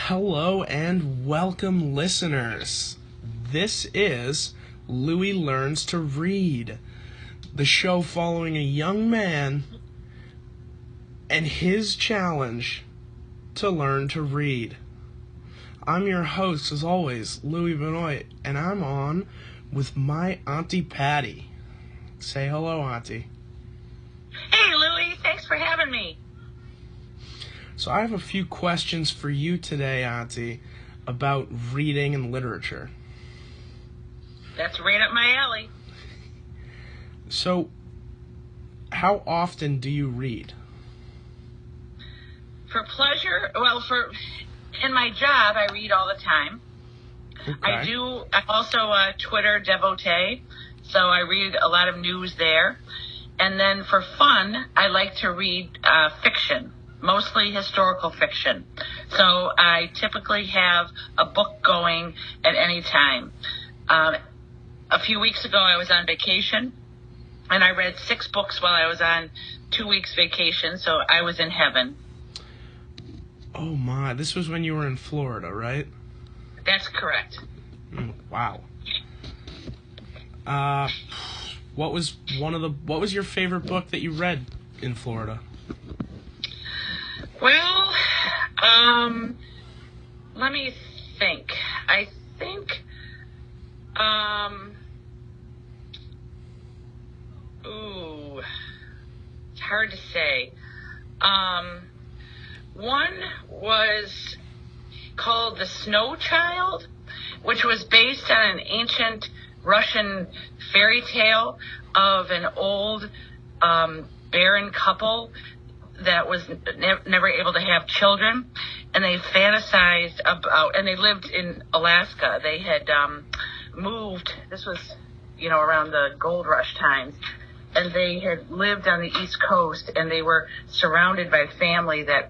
Hello and welcome, listeners. This is Louis Learns to Read, the show following a young man and his challenge to learn to read. I'm your host, as always, Louis Benoit, and I'm on with my Auntie Patty. Say hello, Auntie. Hey, Louis. Thanks for having me. So I have a few questions for you today, Auntie, about reading and literature. That's right up my alley. So, how often do you read? For pleasure, in my job, I read all the time. Okay. I'm also a Twitter devotee, so I read a lot of news there. And then for fun, I like to read fiction, mostly historical fiction. So I typically have a book going at any time. A few weeks ago, I was on vacation, and I read 6 books while I was on 2 weeks vacation, so I was in heaven. Oh my, this was when you were in Florida, right? That's correct. Wow. What was your favorite book that you read in Florida? Well, let me think. I think, it's hard to say. One was called The Snow Child, which was based on an ancient Russian fairy tale of an old barren couple that was never able to have children, and they fantasized about, and they lived in Alaska. They had moved, this was, around the gold rush times, and they had lived on the East Coast, and they were surrounded by family that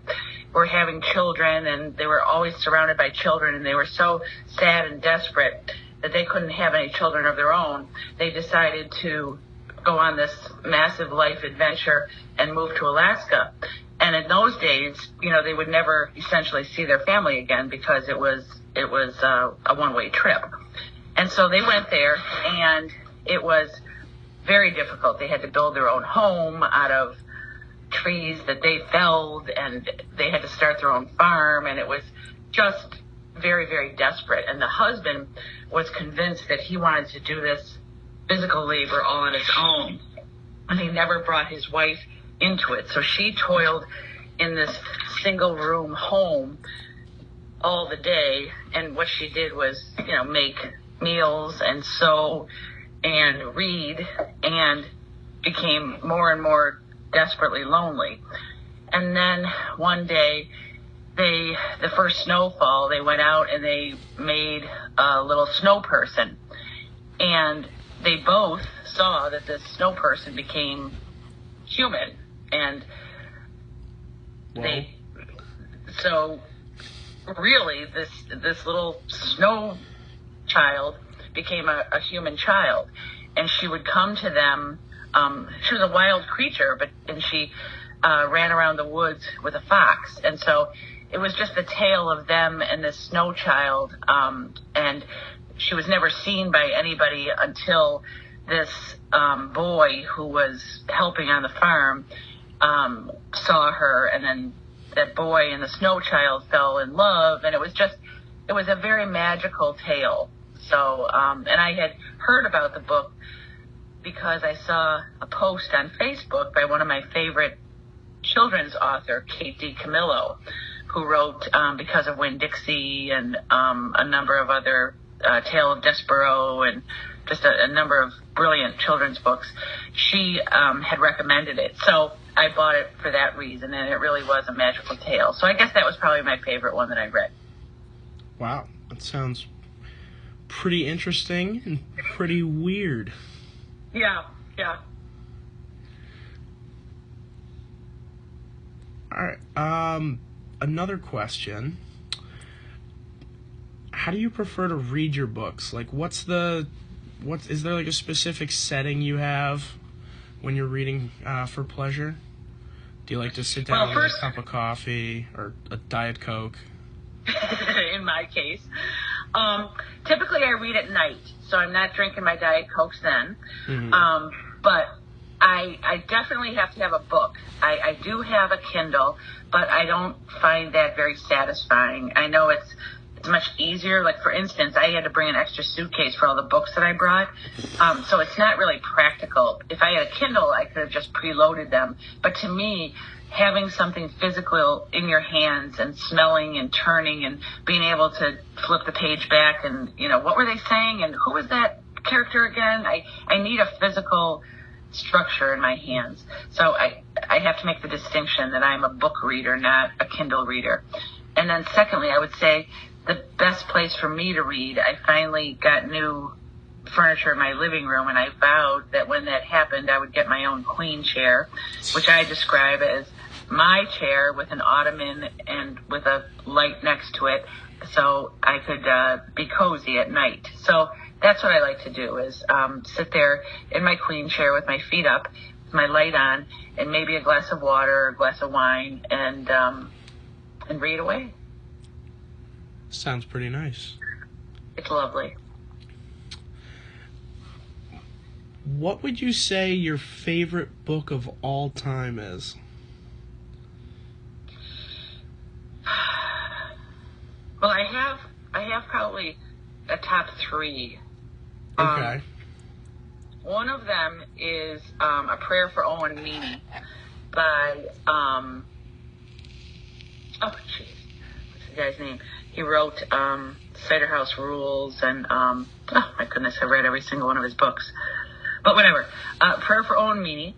were having children, and they were always surrounded by children, and they were so sad and desperate that they couldn't have any children of their own. They decided to go on this massive life adventure and move to Alaska. And in those days, they would never essentially see their family again because it was a one-way trip. And so they went there, and it was very difficult. They had to build their own home out of trees that they felled, and they had to start their own farm, and it was just very, very desperate. And the husband was convinced that he wanted to do this physical labor all on his own, and he never brought his wife into it. So she toiled in this single-room home all the day, and what she did was, make meals and sew and read, and became more and more desperately lonely. And then one day, the first snowfall, they went out and they made a little snow person, and they both saw that this snow person became human, and so really this little snow child became a human child, and she would come to them. She was a wild creature, and she ran around the woods with a fox, and so it was just the tale of them and this snow child, and she was never seen by anybody until this boy who was helping on the farm saw her, and then that boy and the snow child fell in love, and it was a very magical tale. So, and I had heard about the book because I saw a post on Facebook by one of my favorite children's author, Kate DiCamillo, who wrote Because of Winn-Dixie and a number of other Tale of Despereaux and just a number of brilliant children's books. She had recommended it. So I bought it for that reason, and it really was a magical tale. So I guess that was probably my favorite one that I read. Wow, that sounds pretty interesting and pretty weird. Yeah. All right. Another question. How do you prefer to read your books? Like, is there like a specific setting you have when you're reading for pleasure? Do you like to sit down with a cup of coffee or a Diet Coke? in my case. Typically I read at night, so I'm not drinking my Diet Cokes then. But I definitely have to have a book. I do have a Kindle, but I don't find that very satisfying. I know it's much easier. Like, for instance, I had to bring an extra suitcase for all the books that I brought. So it's not really practical. If I had a Kindle, I could have just preloaded them. But to me, having something physical in your hands and smelling and turning and being able to flip the page back and, what were they saying? And who was that character again? I need a physical structure in my hands. So I have to make the distinction that I'm a book reader, not a Kindle reader. And then secondly, I would say the best place for me to read, I finally got new furniture in my living room, and I vowed that when that happened, I would get my own queen chair, which I describe as my chair with an ottoman and with a light next to it, so I could be cozy at night. So that's what I like to do, is sit there in my queen chair with my feet up, with my light on, and maybe a glass of water or a glass of wine, and read away. Sounds pretty nice. It's lovely. What would you say your favorite book of all time is? Well, I have probably a top three. Okay. One of them is A Prayer for Owen Meany by oh jeez, what's the guy's name? He wrote Cider House Rules and oh my goodness, I read every single one of his books. But whatever. Prayer for Owen Meany.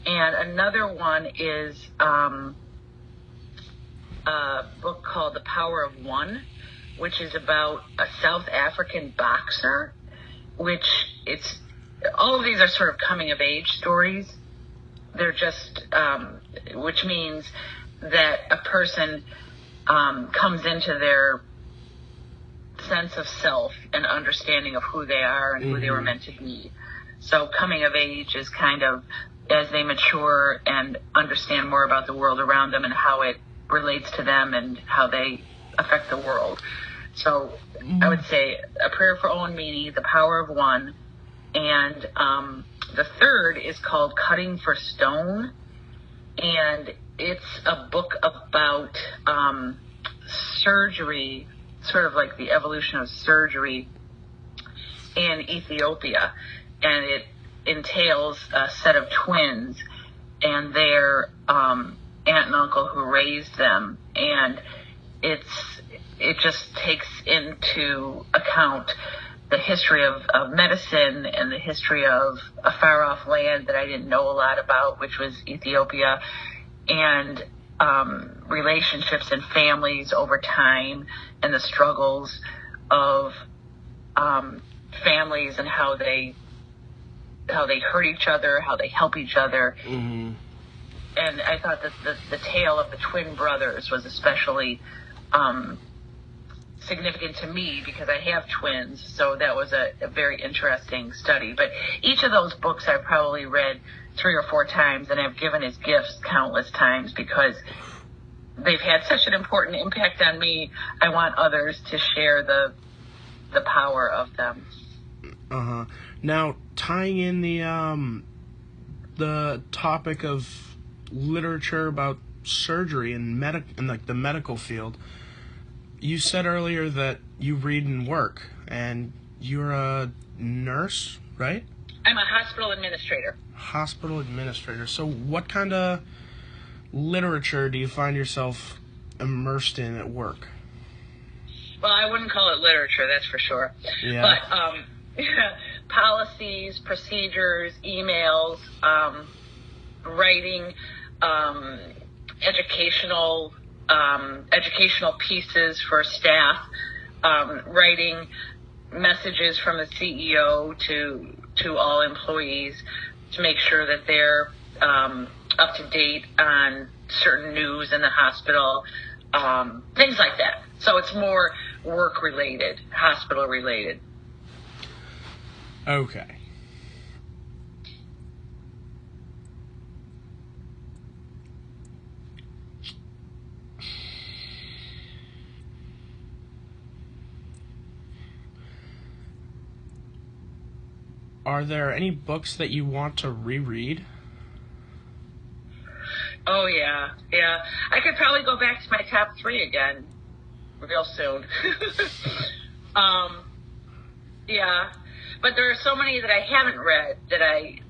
And another one is a book called The Power of One, which is about a South African boxer, all of these are sort of coming of age stories. They're just, which means that a person comes into their sense of self and understanding of who they are and who they were meant to be. So coming of age is kind of as they mature and understand more about the world around them and how it relates to them and how they affect the world. So I would say A Prayer for Owen Meany, The Power of One, and the third is called Cutting for Stone, and it's a book about surgery, sort of like the evolution of surgery in Ethiopia. And it entails a set of twins and their aunt and uncle who raised them. And it just takes into account the history of medicine and the history of a far-off land that I didn't know a lot about, which was Ethiopia, and relationships and families over time and the struggles of families and how they hurt each other, how they help each other. And I thought that the tale of the twin brothers was especially significant to me because I have twins, so that was a very interesting study. But each of those books I've probably read 3 or 4 times, and I've given as gifts countless times because they've had such an important impact on me. I want others to share the power of them. Now, tying in the topic of literature about surgery and like the medical field, you said earlier that you read and work, and you're a nurse, right? I'm a hospital administrator. Hospital administrator. So what kind of literature do you find yourself immersed in at work? Well, I wouldn't call it literature, that's for sure. Yeah. But policies, procedures, emails, writing, educational pieces for staff, writing messages from the CEO to all employees to make sure that they're up to date on certain news in the hospital, things like that. So it's more work related, hospital related. Okay. are there any books that you want to reread? Oh, yeah. I could probably go back to my top 3 again real soon. Yeah. But there are so many that I haven't read that I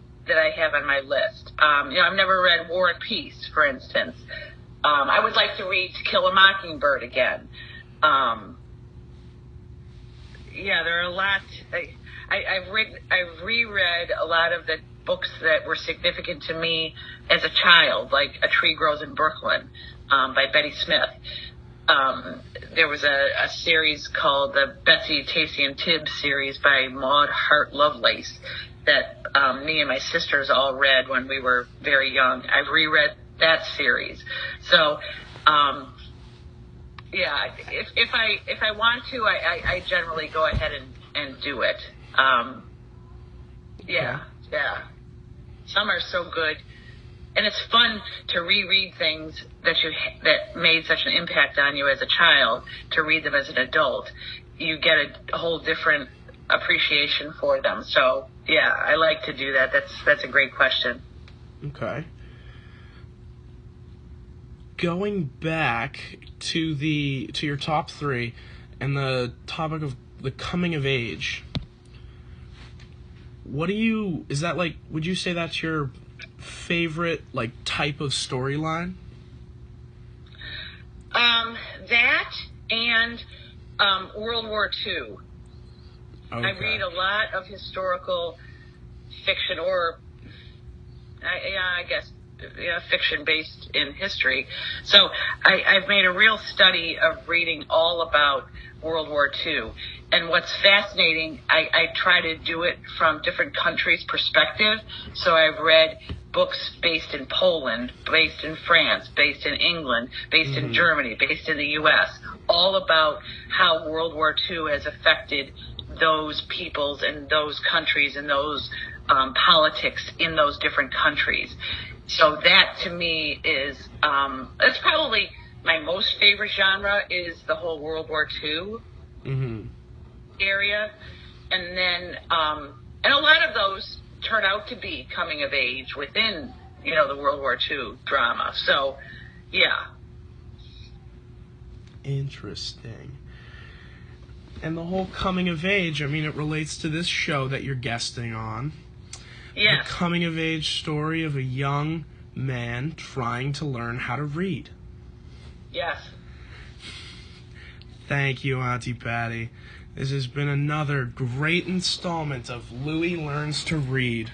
have on my list. I've never read War and Peace, for instance. I would like to read To Kill a Mockingbird again. There are a lot. I've reread a lot of the books that were significant to me as a child, like A Tree Grows in Brooklyn by Betty Smith. There was a series called the Betsy, Tacy, and Tibbs series by Maud Hart Lovelace that me and my sisters all read when we were very young. I've reread that series. So, if I want to, I generally go ahead and do it. Yeah. Some are so good. And it's fun to reread things that made such an impact on you as a child, to read them as an adult. You get a whole different appreciation for them. So, yeah, I like to do that. That's a great question. Okay. Going back to your top 3 and the topic of the coming of age, would you say that's your favorite type of storyline? That and World War II. Okay. I read a lot of historical fiction, or I guess fiction based in history. So I've made a real study of reading all about World War II. And what's fascinating, I try to do it from different countries' perspective. So I've read books based in Poland, based in France, based in England, based in Germany, based in the U.S., all about how World War II has affected those peoples and those countries and those politics in those different countries. So that, to me, is that's probably my most favorite genre, is the whole World War II area. And then and a lot of those turn out to be coming of age within, the World War II drama. So, yeah. Interesting. And the whole coming of age, it relates to this show that you're guesting on. Yes. The coming of age story of a young man trying to learn how to read. Yes. Thank you, Auntie Patty. This has been another great installment of Louie Learns to Read.